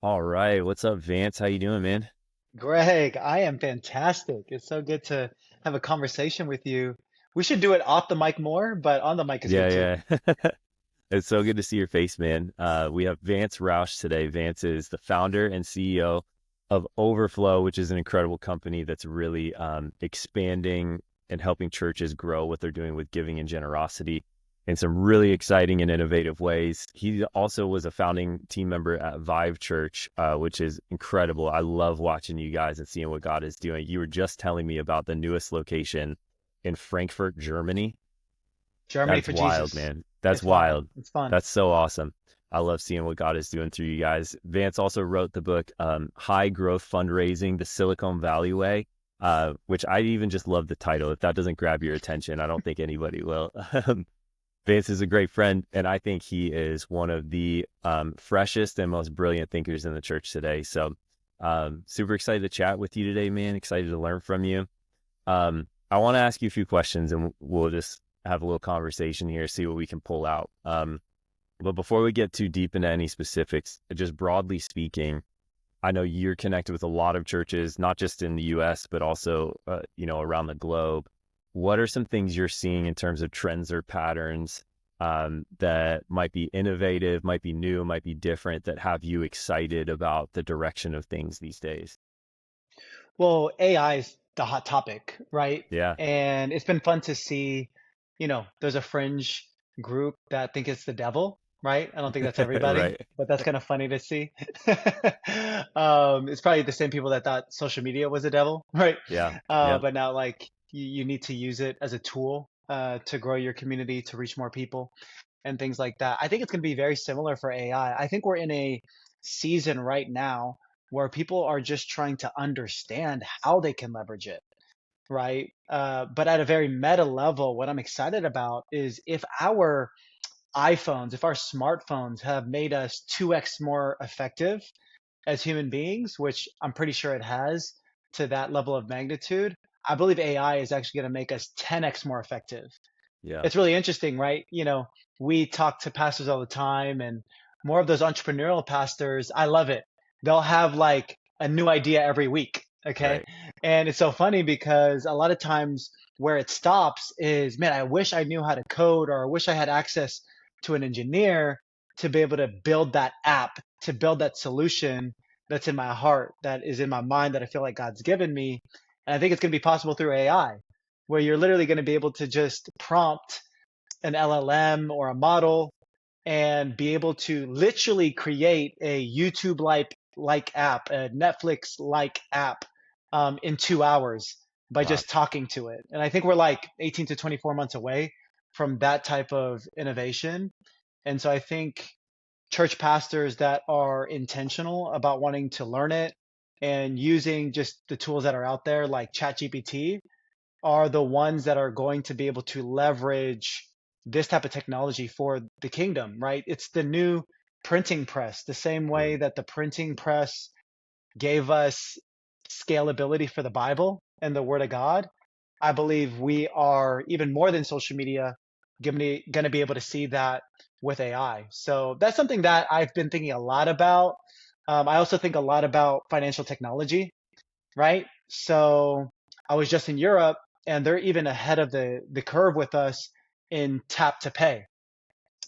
All right, what's up, Vance? How you doing, man? Greg, I am fantastic. It's so good to have a conversation with you. We should do it off the mic more, but on the mic is good too. Yeah, yeah. It's so good to see your face, man. We have Vance Roush today. Vance is the founder and CEO of Overflow, which is an incredible company that's really expanding and helping churches grow what they're doing with giving and generosity in some really exciting and innovative ways. He also was a founding team member at Vive Church, which is incredible. I love watching you guys and seeing what God is doing. You were just telling me about the newest location in Frankfurt, Germany. Germany That's for wild, Jesus. man. That's It's wild. wild. It's fun. That's so awesome. I love seeing what God is doing through you guys. Vance also wrote the book, High Growth Fundraising, The Silicon Valley Way, which I even just love the title. If that doesn't grab your attention, I don't think anybody will. Vance is a great friend, and I think he is one of the freshest and most brilliant thinkers in the church today. So, super excited to chat with you today, man. Excited to learn from you. I want to ask you a few questions and we'll just have a little conversation here, see what we can pull out. But before we get too deep into any specifics, just broadly speaking, I know you're connected with a lot of churches, not just in the US, but also, around the globe. What are some things you're seeing in terms of trends or patterns that might be innovative, might be new, might be different, that have you excited about the direction of things these days? Well, AI is the hot topic, right? Yeah, And it's been fun to see, there's a fringe group that think it's the devil, right? I don't think that's everybody, right. but that's kind of funny to see. It's probably the same people that thought social media was the devil, right? Yeah, yeah. But now, like, you need to use it as a tool to grow your community, to reach more people, and things like that. I think it's going to be very similar for AI. I think we're in a season right now where people are just trying to understand how they can leverage it, right? But at a very meta level, what I'm excited about is if our iPhones, if our smartphones have made us 2x more effective as human beings, which I'm pretty sure it has to that level of magnitude, I believe AI is actually going to make us 10x more effective. Yeah. It's really interesting, right? We talk to pastors all the time, and more of those entrepreneurial pastors, I love it. They'll have like a new idea every week. Okay. Right. And it's so funny because a lot of times where it stops is, man, I wish I knew how to code, or I wish I had access to an engineer to be able to build that app, to build that solution that's in my heart, that is in my mind, that I feel like God's given me. And I think it's going to be possible through AI, where you're literally going to be able to just prompt an LLM or a model and be able to literally create a YouTube like app, a Netflix like app in 2 hours by Wow. just talking to it. And I think we're like 18 to 24 months away from that type of innovation. And so I think church pastors that are intentional about wanting to learn it and using just the tools that are out there like ChatGPT are the ones that are going to be able to leverage this type of technology for the kingdom, right? It's the new printing press, the same way Mm. that the printing press gave us scalability for the Bible and the Word of God. I believe we are even more than social media going to be able to see that with AI. So that's something that I've been thinking a lot about. I also think a lot about financial technology, right? So I was just in Europe, and they're even ahead of the curve with us in tap to pay,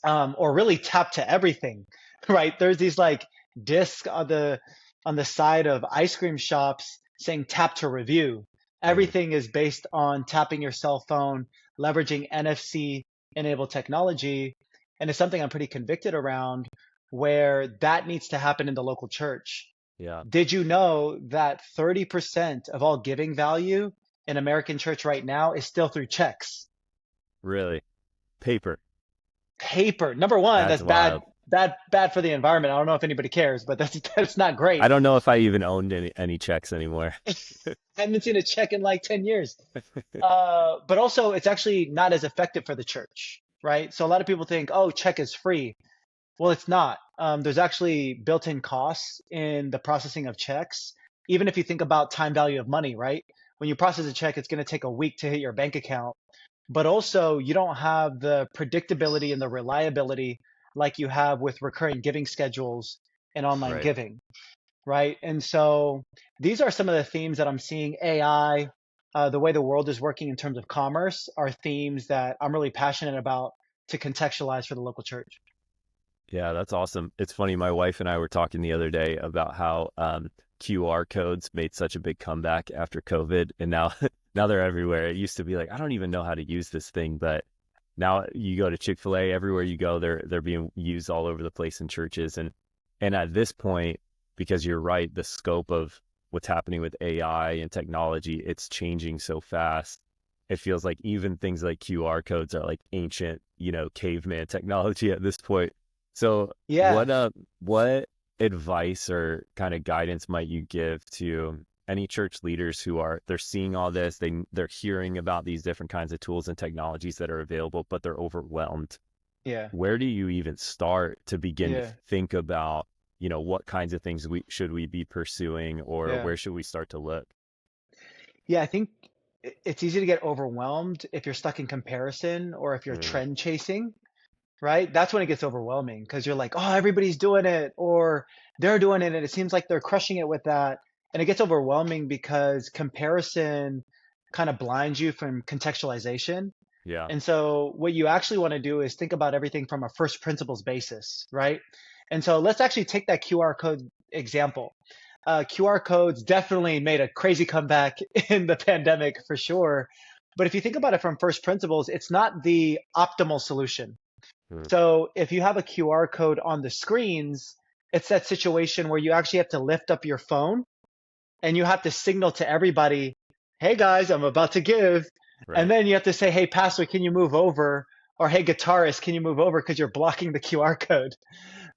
or really tap to everything, right? There's these like discs on the side of ice cream shops saying tap to review. Mm. Everything is based on tapping your cell phone, leveraging NFC enabled technology, and it's something I'm pretty convicted around, where that needs to happen in the local church. Yeah. Did you know that 30% of all giving value in American church right now is still through checks? Really? Paper. Paper. Number one, That's that's bad, wild. bad for the environment. I don't know if anybody cares, but that's not I great. don't know if I even owned any checks anymore. I haven't seen a check in like 10 years. But also, it's actually not as effective for the church, right? So a lot of people think, oh, check is free. Well, it's not. There's actually built-in costs in the processing of checks. Even if you think about time value of money, right? When you process a check, it's going to take a week to hit your bank account. But also, you don't have the predictability and the reliability like you have with recurring giving schedules and online Right. giving, right? And so these are some of the themes that I'm seeing. AI, the way the world is working in terms of commerce, are themes that I'm really passionate about to contextualize for the local church. Yeah, that's awesome. It's funny. My wife and I were talking the other day about how QR codes made such a big comeback after COVID, and now now they're everywhere. It used to be like, I don't even know how to use this thing, but now you go to Chick-fil-A, everywhere you go, they're being used all over the place in churches. And at this point, because you're right, the scope of what's happening with AI and technology, it's changing so fast. It feels like even things like QR codes are like ancient, caveman technology at this point. So Yeah, what advice or kind of guidance might you give to any church leaders who they're seeing all this, they're hearing about these different kinds of tools and technologies that are available, but they're overwhelmed? yeah, Where do you even start to begin to yeah, think about, what kinds of things we be pursuing, or yeah. where should we start to look? Yeah, I think it's easy to get overwhelmed if you're stuck in comparison or if you're Mm, trend chasing, right? That's when it gets overwhelming because you're like, oh, everybody's doing it or they're doing it and it seems like they're crushing it with that. And it gets overwhelming because comparison kind of blinds you from contextualization. yeah. And so what you actually want to do is think about everything from a first principles basis, right? And so let's actually take that QR code example. QR codes definitely made a crazy comeback in the pandemic for sure. But if you think about it from first principles, it's not the optimal solution. Mm, So if you have a QR code on the screens, it's that situation where you actually have to lift up your phone and you have to signal to everybody, hey guys, I'm about to give. And right. then you have to say, hey, pastor, can you move over? Or hey, guitarist, can you move over? Because you're blocking the QR code,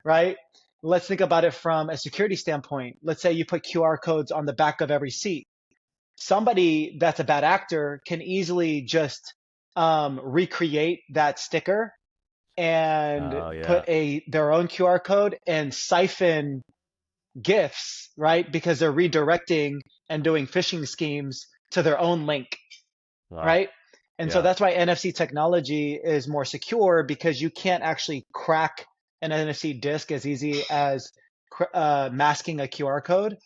right? Let's think about it from a security standpoint. Let's say you put QR codes on the back of every seat. Somebody that's a bad actor can easily just recreate that sticker and Oh yeah. put their own QR code and siphon gifts, right? Because they're redirecting and doing phishing schemes to their own link, Wow. right? And so Yeah. that's why NFC technology is more secure because you can't actually crack an NFC disk as easy as masking a QR code.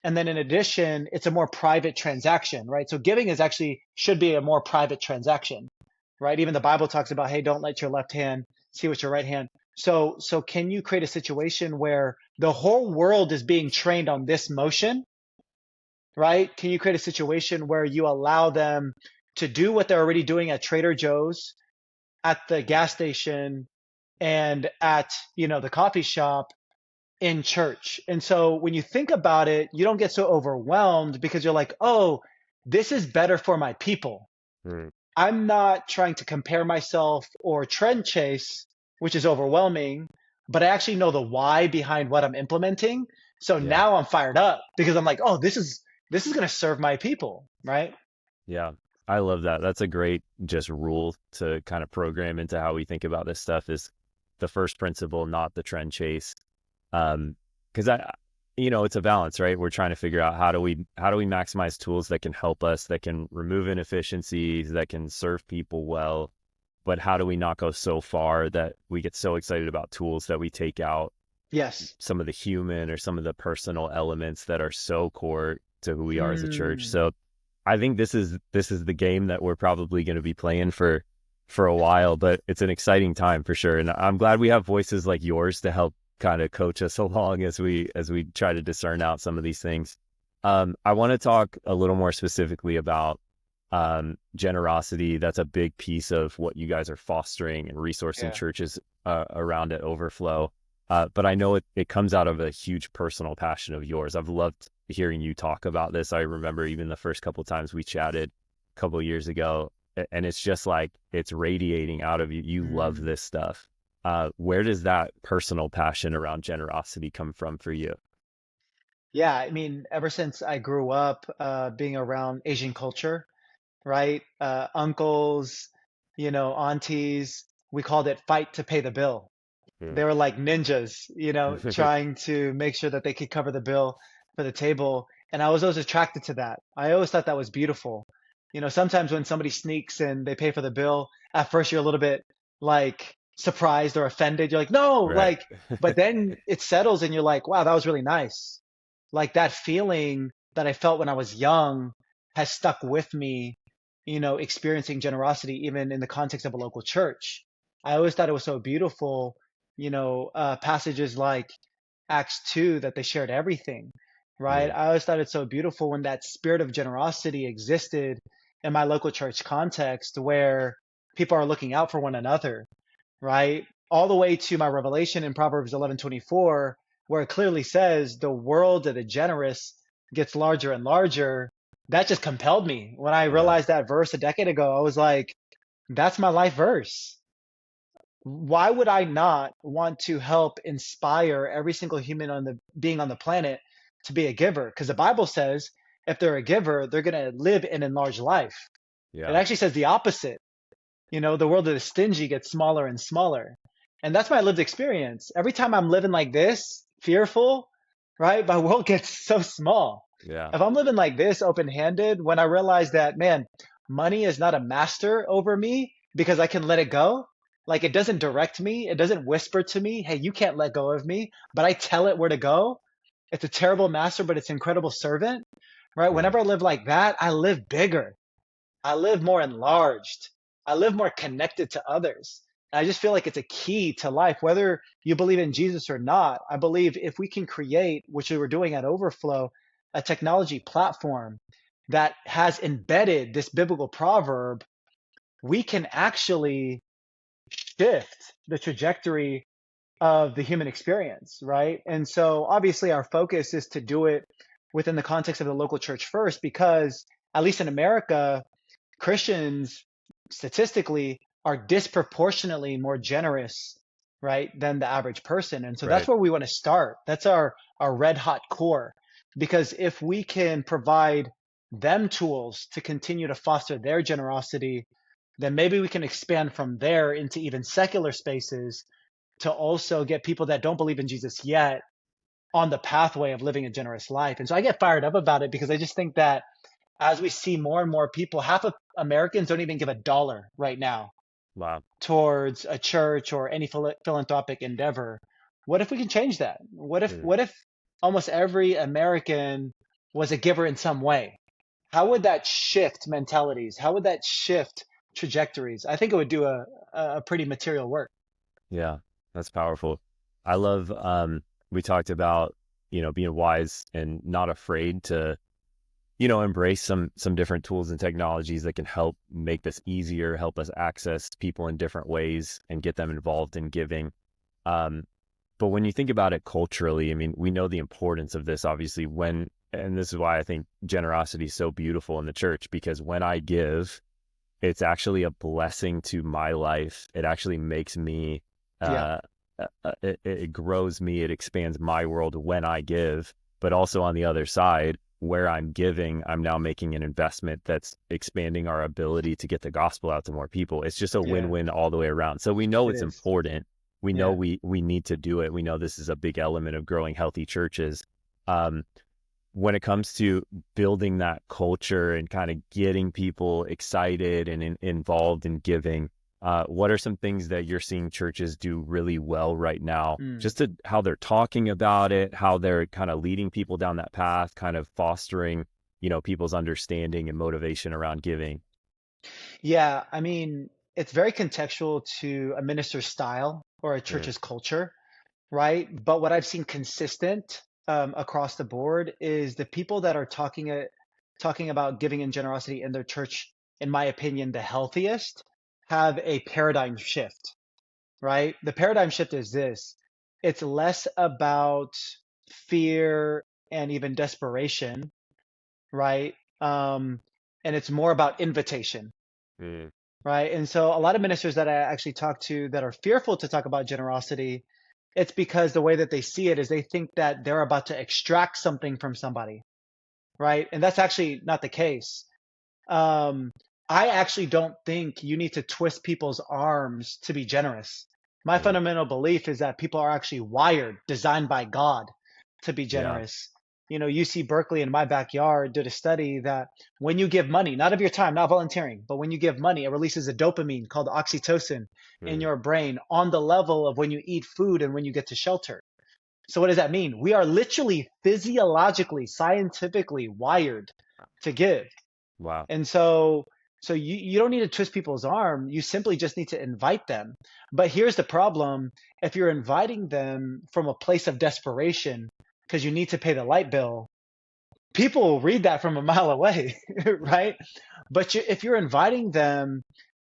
And then in addition, it's a more private transaction, right? So giving is actually should be a more private transaction, right? Even the Bible talks about, hey, don't let your left hand see what your right hand. So can you create a situation where the whole world is being trained on this motion, right? Can you create a situation where you allow them to do what they're already doing at Trader Joe's, at the gas station, and at, the coffee shop in church? And so when you think about it, you don't get so overwhelmed because you're like, oh, this is better for my people. Mm, I'm not trying to compare myself or trend chase, which is overwhelming, but I actually know the why behind what I'm implementing. So yeah. now I'm fired up because I'm like, oh, this is going to serve my people, right? Yeah, I love that. That's a great just rule to kind of program into how we think about this stuff is the first principle, not the trend chase. Because it's a balance, right? We're trying to figure out how do we maximize tools that can help us, that can remove inefficiencies, that can serve people well, but how do we not go so far that we get so excited about tools that we take out Yes. some of the human or some of the personal elements that are so core to who we are as a church. Hmm. So I think this is the game that we're probably going to be playing for a while, but it's an exciting time for sure. And I'm glad we have voices like yours to help kind of coach us along as we try to discern out some of these things. I want to talk a little more specifically about generosity. That's a big piece of what you guys are fostering and resourcing Yeah. churches around at Overflow. But I know it comes out of a huge personal passion of yours. I've loved hearing you talk about this. I remember even the first couple of times we chatted a couple of years ago, and it's just like it's radiating out of you. You love Hmm. this stuff. Where does that personal passion around generosity come from for you? Yeah. I mean, ever since I grew up being around Asian culture, right? Uncles, aunties, we called it fight to pay the bill. Mm. They were like ninjas, trying to make sure that they could cover the bill for the table. And I was always attracted to that. I always thought that was beautiful. Sometimes when somebody sneaks and they pay for the bill, at first you're a little bit like, surprised or offended. You're like, no, Right. like, but then it settles and you're like, wow, that was really nice. Like that feeling that I felt when I was young has stuck with me, experiencing generosity even in the context of a local church. I always thought it was so beautiful, passages like Acts 2 that they shared everything, right? Mm, I always thought it's so beautiful when that spirit of generosity existed in my local church context where people are looking out for one another, right? All the way to my revelation in Proverbs 11:24, where it clearly says the world of the generous gets larger and larger. That just compelled me. When I yeah. realized that verse a decade ago, I was like, that's my life verse. Why would I not want to help inspire every single human on the being on the planet to be a giver? Because the Bible says if they're a giver, they're going to live an enlarged life. It Yeah. actually says the opposite. The world of the stingy gets smaller and smaller. And that's my lived experience. Every time I'm living like this, fearful, right, my world gets so small. Yeah. If I'm living like this, open handed, when I realize that, man, money is not a master over me because I can let it go, like it doesn't direct me, it doesn't whisper to me, hey, you can't let go of me, but I tell it where to go. It's a terrible master, but it's an incredible servant, right? Mm, Whenever I live like that, I live bigger. I live more enlarged. I live more connected to others. And I just feel like it's a key to life, whether you believe in Jesus or not. I believe if we can create, which we were doing at Overflow, a technology platform that has embedded this biblical proverb, we can actually shift the trajectory of the human experience, right? And so obviously our focus is to do it within the context of the local church first, because at least in America, Christians statistically are disproportionately more generous, right, than the average person. And so that's right. where we want to start. That's our red hot core. Because if we can provide them tools to continue to foster their generosity, then maybe we can expand from there into even secular spaces to also get people that don't believe in Jesus yet on the pathway of living a generous life. And so I get fired up about it because I just think that as we see more and more people, half of Americans don't even give a dollar right now Wow. towards a church or any philanthropic endeavor. What if we can change that? What if Mm, what if almost every American was a giver in some way? How would that shift mentalities? How would that shift trajectories? I think it would do a pretty material work. yeah. That's powerful. I love, we talked about, being wise and not afraid to, embrace some different tools and technologies that can help make this easier, help us access people in different ways and get them involved in giving. Um, but when you think about it culturally, I mean, we know the importance of this, obviously, and this is why I think generosity is so beautiful in the church, because when I give, it's actually a blessing to my life. It actually makes me, Yeah, uh, it grows me, it expands my world when I give. But also on the other side, where I'm giving, I'm now making an investment that's expanding our ability to get the gospel out to more people. It's just a yeah, win-win all the way around. So we know it it's is. important. We know Yeah. we need to do it. We know this is a big element of growing healthy churches. Um, when it comes to building that culture and kind of getting people excited and involved in giving, what are some things that you're seeing churches do really well right now? Mm. Just to how they're talking about it, how they're kind of leading people down that path, kind of fostering, people's understanding and motivation around giving. Yeah, I mean, it's very contextual to a minister's style or a Mm, church's culture, right? But what I've seen consistent across the board is the people that are talking about giving and generosity in their church, in my opinion, the healthiest, have a paradigm shift, right? The paradigm shift is this: it's less about fear and even desperation, right? And it's more about invitation, mm, right? And so a lot of ministers that I actually talk to that are fearful to talk about generosity, it's because the way that they see it is they think that they're about to extract something from somebody, right? And that's actually not the case. Um, I actually don't think you need to twist people's arms to be generous. My mm, fundamental belief is that people are actually wired, designed by God to be yeah. generous. UC Berkeley in my backyard did a study that when you give money, not of your time, not volunteering, but when you give money, it releases a dopamine called oxytocin in Mm, your brain on the level of when you eat food and when you get to shelter. So what does that mean? We are literally physiologically, scientifically wired to give. wow. And so you don't need to twist people's arm. You simply just need to invite them. But here's the problem. If you're inviting them from a place of desperation because you need to pay the light bill, people will read that from a mile away, right? But if you're inviting them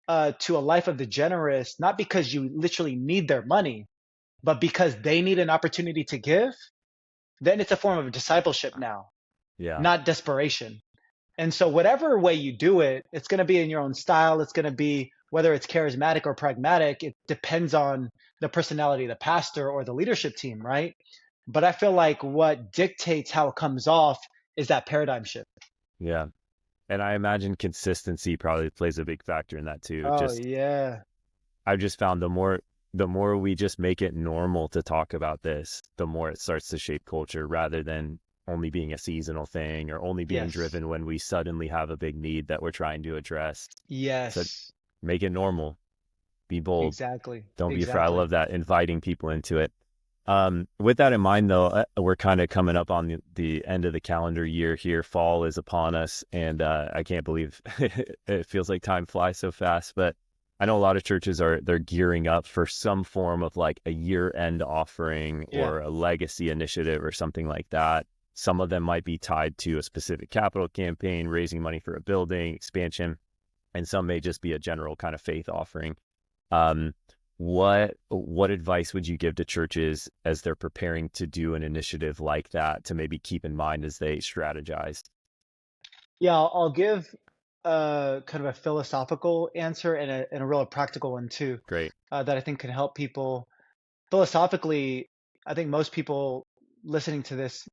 to a life of the generous, not because you literally need their money, but because they need an opportunity to give, then it's a form of discipleship now, Yeah. not desperation. And so, whatever way you do it, it's going to be in your own style. It's going to be whether it's charismatic or pragmatic. It depends on the personality of the pastor or the leadership team, right? But I feel like what dictates how it comes off is that paradigm shift. Yeah. And I imagine consistency probably plays a big factor in that too. Oh, Just yeah. I've just found the more we just make it normal to talk about this, the more it starts to shape culture rather than only being a seasonal thing or only being Yes. driven when we suddenly have a big need that we're trying to address. So Yes. make it normal, be bold, Exactly. don't be afraid. I Exactly. love that, inviting people into it. With that in mind, though, we're kind of coming up on the end of the calendar year here. Fall is upon us, and I can't believe it feels like time flies so fast. But I know a lot of churches they're gearing up for some form of like a year-end offering Yeah. or a legacy initiative or something like that. Some of them might be tied to a specific capital campaign, raising money for a building expansion, and some may just be a general kind of faith offering. Um, what advice would you give to churches as they're preparing to do an initiative like that to maybe keep in mind as they strategize? Yeah. I'll give kind of a philosophical answer and a real practical one too, Great. that I think can help people. Philosophically, I think most people listening to this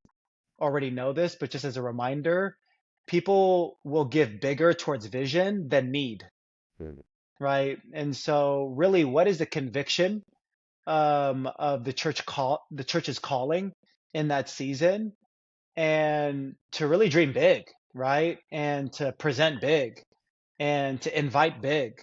already know this, but just as a reminder, people will give bigger towards vision than need, Mm, right? And so, really, what is the conviction of the church's calling in that season, and to really dream big, right? And to present big and to invite big,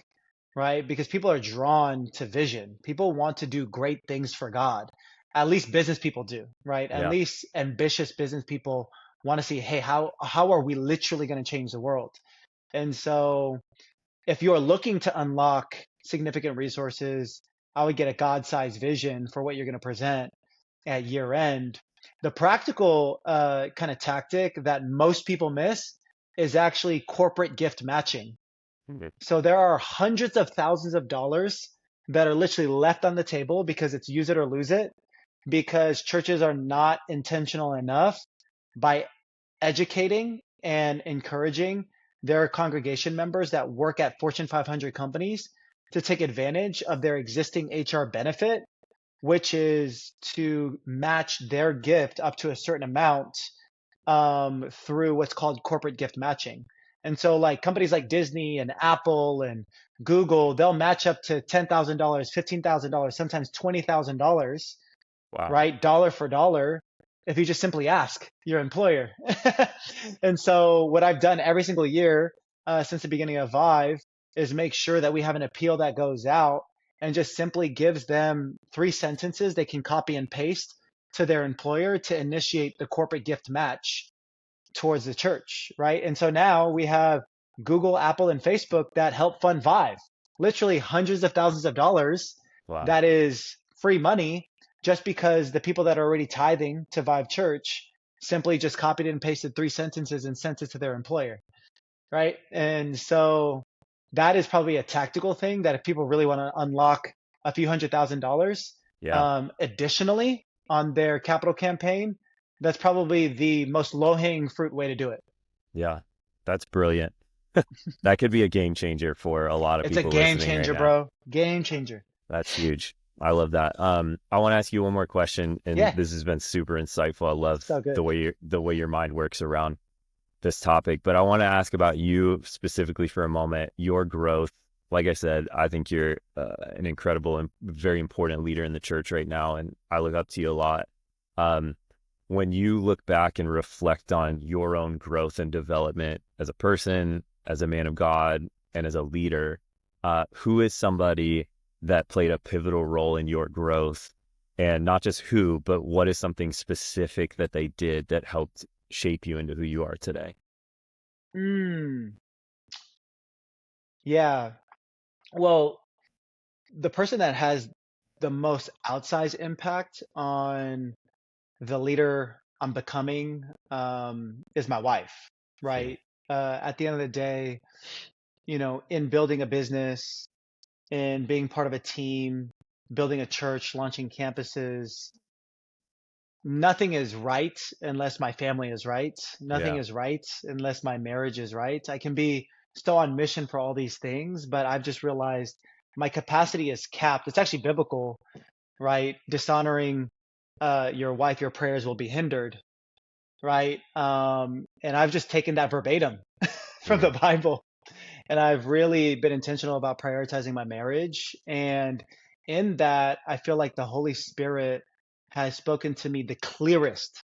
right? Because people are drawn to vision. People want to do great things for God. At least business people do, right? At yeah. least ambitious business people want to see, hey, how are we literally going to change the world? And so if you're looking to unlock significant resources, I would get a God-sized vision for what you're going to present at year end. The practical kind of tactic that most people miss is actually corporate gift matching. Mm, So there are hundreds of thousands of dollars that are literally left on the table because it's use it or lose it, because churches are not intentional enough by educating and encouraging their congregation members that work at Fortune 500 companies to take advantage of their existing HR benefit, which is to match their gift up to a certain amount through what's called corporate gift matching. And so, like companies like Disney and Apple and Google, they'll match up to $10,000, $15,000, sometimes $20,000, wow. right? Dollar for dollar, if you just simply ask your employer. And so, what I've done every single year since the beginning of Vive is make sure that we have an appeal that goes out and just simply gives them 3 sentences they can copy and paste to their employer to initiate the corporate gift match towards the church, right? And so now we have Google, Apple, and Facebook that help fund Vive, literally hundreds of thousands of dollars. Wow. That is free money just because the people that are already tithing to Vive Church simply just copied and pasted 3 sentences and sent it to their employer, right? And so that is probably a tactical thing that if people really want to unlock a few $100,000 Yeah. additionally on their capital campaign, that's probably the most low-hanging fruit way to do it. Yeah. That's brilliant. That could be a game changer for a lot of It's a people game listening right changer, now. bro. Game changer. That's huge. I love that. I want to ask you one more question, and Yeah, this has been super insightful. I love so good. the way your mind works around this topic, but I want to ask about you specifically for a moment, your growth. Like I said, I think you're an incredible and very important leader in the church right now, and I look up to you a lot. Um, when you look back and reflect on your own growth and development as a person, as a man of God, and as a leader, who is somebody that played a pivotal role in your growth? And not just who, but what is something specific that they did that helped shape you into who you are today? Mm, yeah. Well, the person that has the most outsized impact on the leader I'm becoming is my wife, Hmm. right? At the end of the day, in building a business, in being part of a team, building a church, launching campuses, nothing is right unless my family is right. Nothing Yeah. is right unless my marriage is right. I can be still on mission for all these things, but I've just realized my capacity is capped. It's actually biblical, right? Dishonoring your wife, your prayers will be hindered, right? And I've just taken that verbatim from the Mm, Bible. And I've really been intentional about prioritizing my marriage. And in that, I feel like the Holy Spirit has spoken to me the clearest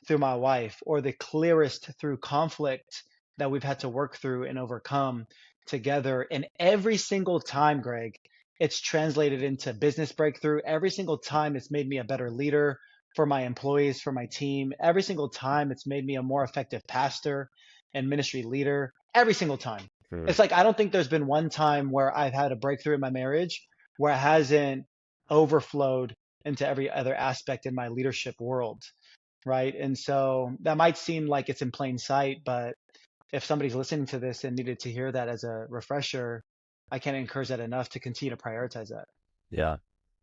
through my wife, or the clearest through conflict that we've had to work through and overcome together. And every single time, Greg, it's translated into business breakthrough. Every single time, it's made me a better leader for my employees, for my team. Every single time, it's made me a more effective pastor and ministry leader. Every single time. mm. It's like I don't think there's been one time where I've had a breakthrough in my marriage where it hasn't overflowed into every other aspect in my leadership world, right? And so that might seem like it's in plain sight, but if somebody's listening to this and needed to hear that as a refresher, I can't encourage that enough to continue to prioritize that. Yeah.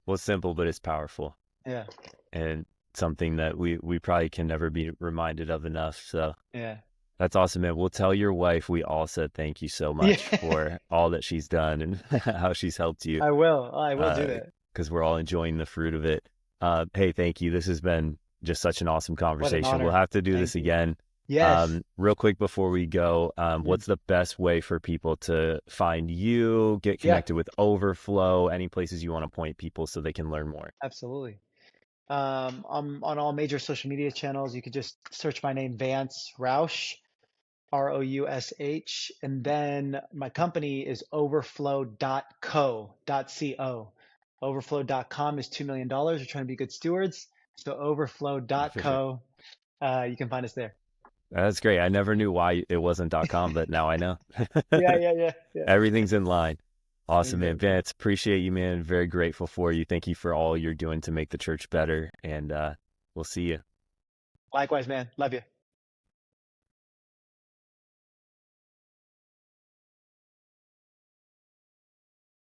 Well, it's simple, but it's powerful, Yeah, and something that we probably can never be reminded of enough. So yeah, that's awesome, man. We'll tell your wife we all said thank you so yeah. much for all that she's done and how she's helped you, I will. I will do that. because we're all enjoying the fruit of it. Hey, thank you. This has been just such an awesome What an conversation. We'll honor. have to do this Thank you. again. Yes. Real quick before we go, Mm. what's the best way for people to find you, get Yeah, connected with Overflow, any places you want to point people so they can learn more? absolutely. I'm on all major social media channels. You could just search my name, Vance Roush, Roush. And then my company is overflow.co. Overflow.com is $2 million. We're trying to be good stewards. So overflow.co, you can find us there. That's great. I never knew why it wasn't .com, but now I know. Yeah, yeah, yeah, yeah. Everything's in line. Awesome, man. Exactly. Vance, appreciate you, man. Very grateful for you. Thank you for all you're doing to make the church better. And we'll see you. Likewise, man. Love you.